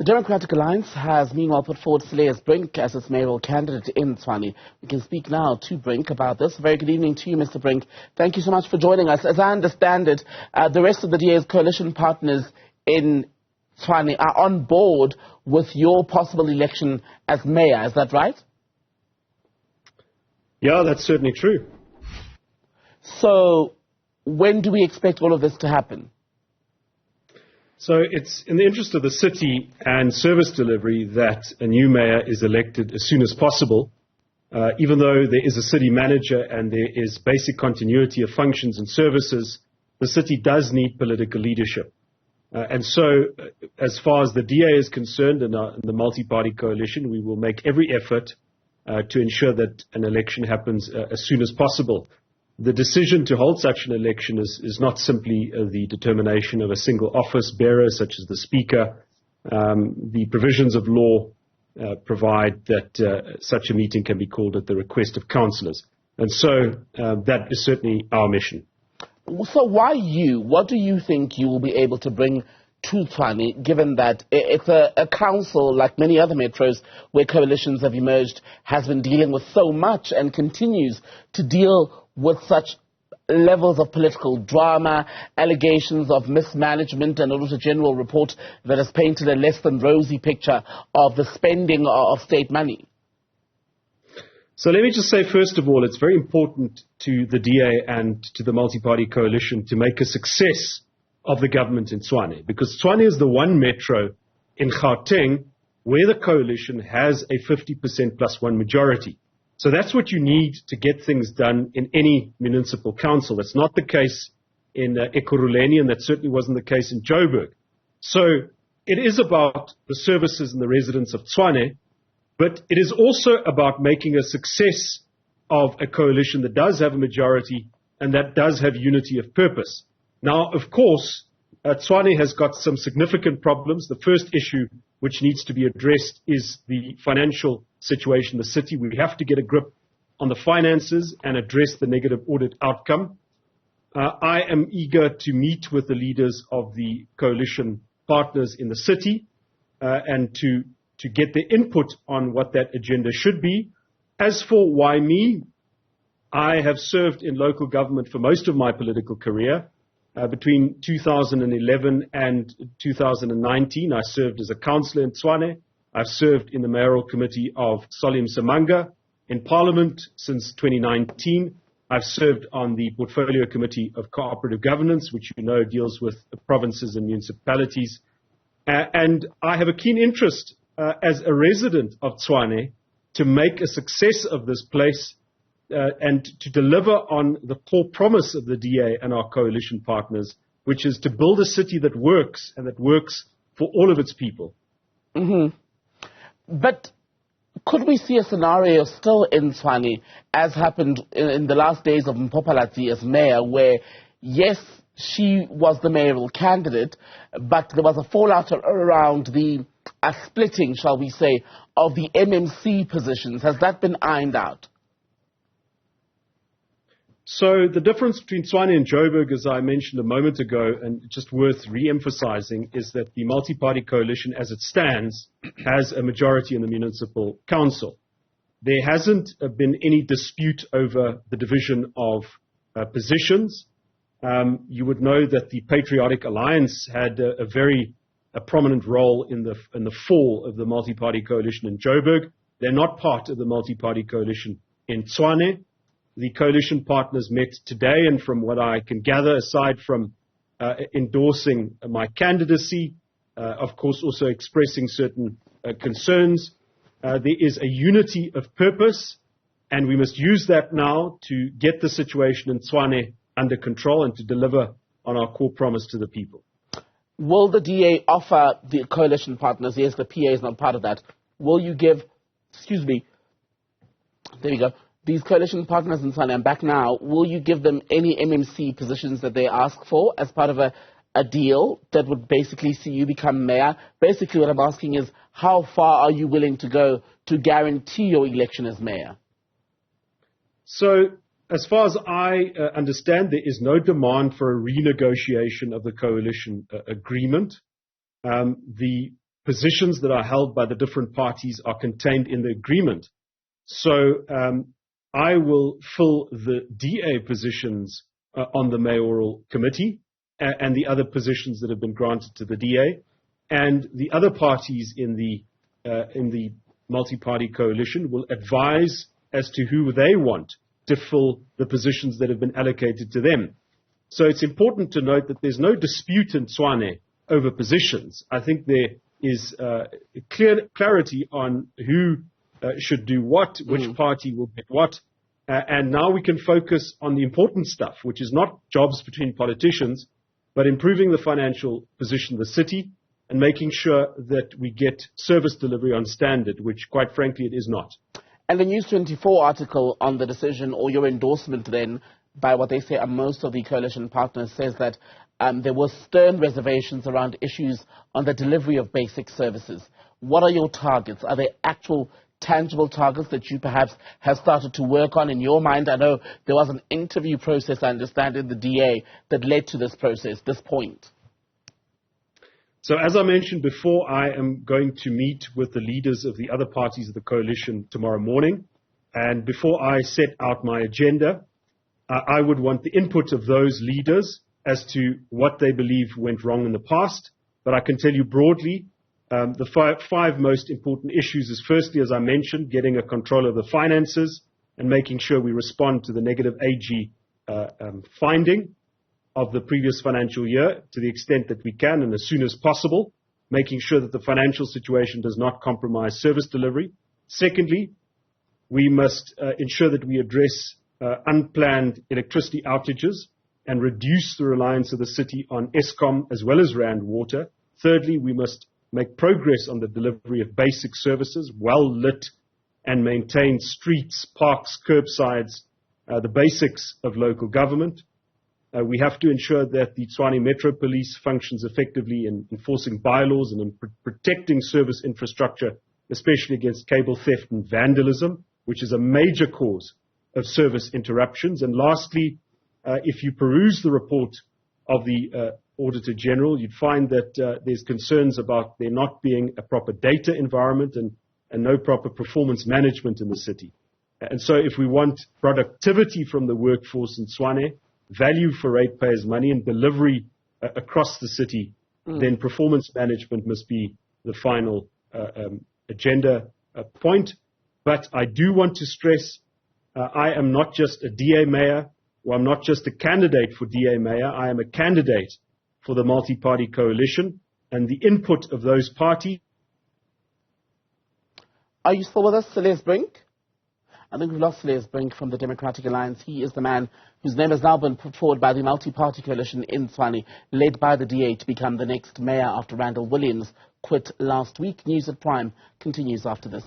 Democratic Alliance has meanwhile put forward Cilliers Brink as its mayoral candidate in Tshwane. We can speak now to Brink about this. Very good evening to you, Mr. Brink. Thank you so much for joining us. As I understand it, the rest of the DA's coalition partners in Tshwane are on board with your possible election as mayor. Is that right? Yeah, that's certainly true. So when do we expect all of this to happen? So it's in the interest of the city and service delivery that a new mayor is elected as soon as possible. Even though there is a city manager and there is basic continuity of functions and services, the city does need political leadership. And so as far as the DA is concerned and the multi-party coalition, we will make every effort to ensure that an election happens as soon as possible. The decision to hold such an election is not simply the determination of a single office bearer, such as the Speaker. The provisions of law provide that such a meeting can be called at the request of councillors. And so that is certainly our mission. So why you? What do you think you will be able to bring to Tshwane, given that it's a council, like many other metros where coalitions have emerged, has been dealing with so much and continues to deal with such levels of political drama, allegations of mismanagement, and also a general report that has painted a less than rosy picture of the spending of state money? So let me just say, first of all, it's very important to the DA and to the multi-party coalition to make a success of the government in Tshwane, because Tshwane is the one metro in Gauteng where the coalition has a 50% plus one majority. So that's what you need to get things done in any municipal council. That's not the case in Ekurhuleni, and that certainly wasn't the case in Joburg. So it is about the services and the residents of Tshwane, but it is also about making a success of a coalition that does have a majority and that does have unity of purpose. Now, of course, Tshwane has got some significant problems. The first issue which needs to be addressed is the financial situation in the city. We have to get a grip on the finances and address the negative audit outcome. I am eager to meet with the leaders of the coalition partners in the city and to get their input on what that agenda should be. As for why me, I have served in local government for most of my political career. Between 2011 and 2019, I served as a councillor in Tshwane. I've served in the mayoral committee of Solim Samanga. In Parliament since 2019, I've served on the portfolio committee of cooperative governance, which you know deals with provinces and municipalities. And I have a keen interest as a resident of Tshwane to make a success of this place and to deliver on the core promise of the DA and our coalition partners, which is to build a city that works and that works for all of its people. Mm-hmm. But could we see a scenario still in Tshwane, as happened in the last days of Mpopalatsi as mayor, where, yes, she was the mayoral candidate, but there was a fallout around the splitting, shall we say, of the MMC positions? Has that been ironed out? So the difference between Tshwane and Joburg, as I mentioned a moment ago, and just worth re-emphasizing, is that the multi-party coalition as it stands has a majority in the municipal council. There hasn't been any dispute over the division of positions. You would know that the Patriotic Alliance had a very prominent role in the fall of the multi-party coalition in Joburg. They're not part of the multi-party coalition in Tshwane. The coalition partners met today, and from what I can gather, aside from endorsing my candidacy, of course also expressing certain concerns, there is a unity of purpose, and we must use that now to get the situation in Tshwane under control and to deliver on our core promise to the people. Will the DA offer the coalition partners, yes, the PA is not part of that, will you give, there we go, these coalition partners in Tshwane, I'm back now, will you give them any MMC positions that they ask for as part of a deal that would basically see you become mayor? Basically what I'm asking is, how far are you willing to go to guarantee your election as mayor? So as far as I understand, there is no demand for a renegotiation of the coalition agreement. The positions that are held by the different parties are contained in the agreement. So I will fill the DA positions on the mayoral committee and the other positions that have been granted to the DA, and the other parties in the multi-party coalition will advise as to who they want to fill the positions that have been allocated to them. So it's important to note that there's no dispute in Tshwane over positions. I think there is clarity on who should do what, which party will get what, and now we can focus on the important stuff, which is not jobs between politicians, but improving the financial position of the city and making sure that we get service delivery on standard, which quite frankly it is not. And the News 24 article on the decision, or your endorsement then, by what they say are most of the coalition partners, says that there were stern reservations around issues on the delivery of basic services. What are your targets? Are there actual tangible targets that you perhaps have started to work on in your mind? I know there was an interview process, I understand, in the DA that led to this process, this point. So as I mentioned before, I am going to meet with the leaders of the other parties of the coalition tomorrow morning. And before I set out my agenda, I would want the input of those leaders as to what they believe went wrong in the past. But I can tell you broadly, the five most important issues is firstly, as I mentioned, getting a control of the finances and making sure we respond to the negative AG finding of the previous financial year to the extent that we can and as soon as possible, making sure that the financial situation does not compromise service delivery. Secondly, we must ensure that we address unplanned electricity outages and reduce the reliance of the city on Eskom as well as Rand Water. Thirdly, we must make progress on the delivery of basic services, well-lit and maintained streets, parks, curbsides, the basics of local government. We have to ensure that the Tshwane Metro Police functions effectively in enforcing bylaws and in protecting service infrastructure, especially against cable theft and vandalism, which is a major cause of service interruptions. And lastly, if you peruse the report of the Auditor General, you'd find that there's concerns about there not being a proper data environment and no proper performance management in the city. And so if we want productivity from the workforce in Tshwane, value for ratepayers' money and delivery across the city, then performance management must be the final agenda point. But I do want to stress I am not just a DA mayor, or I'm not just a candidate for DA mayor, I am a candidate for the multi-party coalition and the input of those parties. Are you still with us, Cilliers Brink? I think we've lost Cilliers Brink from the Democratic Alliance. He is the man whose name has now been put forward by the multi-party coalition in Tshwane, led by the DA to become the next mayor after Randal Williams quit last week. News at Prime continues after this.